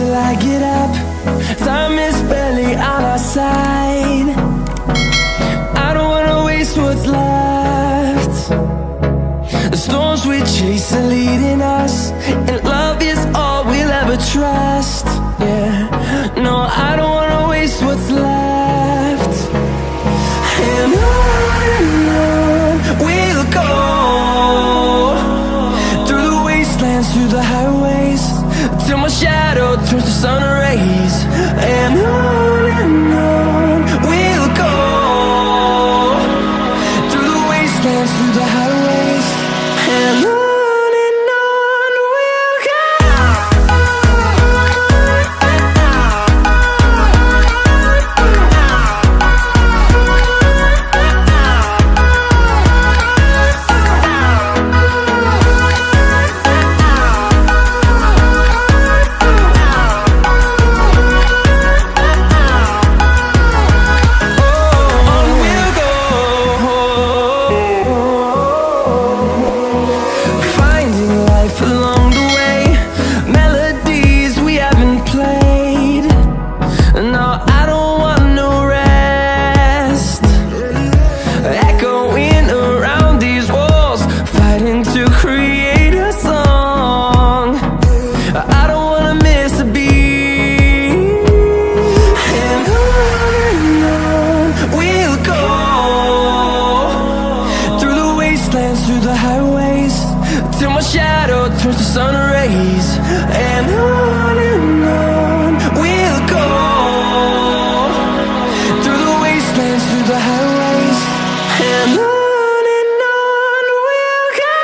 till I get up. Time is barely on our side. I don't wanna waste what's left. The storms we chase are leading us, and love is all we'll ever trust. Yeah, no, I don't wanna waste what's left. And on we'll go, through the wastelands, through the highways, till my shadow turns to sun rays. And on we'll go, through the wastelands, through the highways, and on we'll go. Through the highways, till my shadow turns to sun rays. And on we'll go, through the wastelands, through the highways, and on we'll go.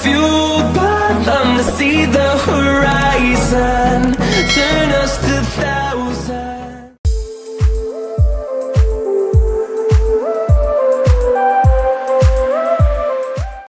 Fueled by them to see the horizon, turn us to thousands.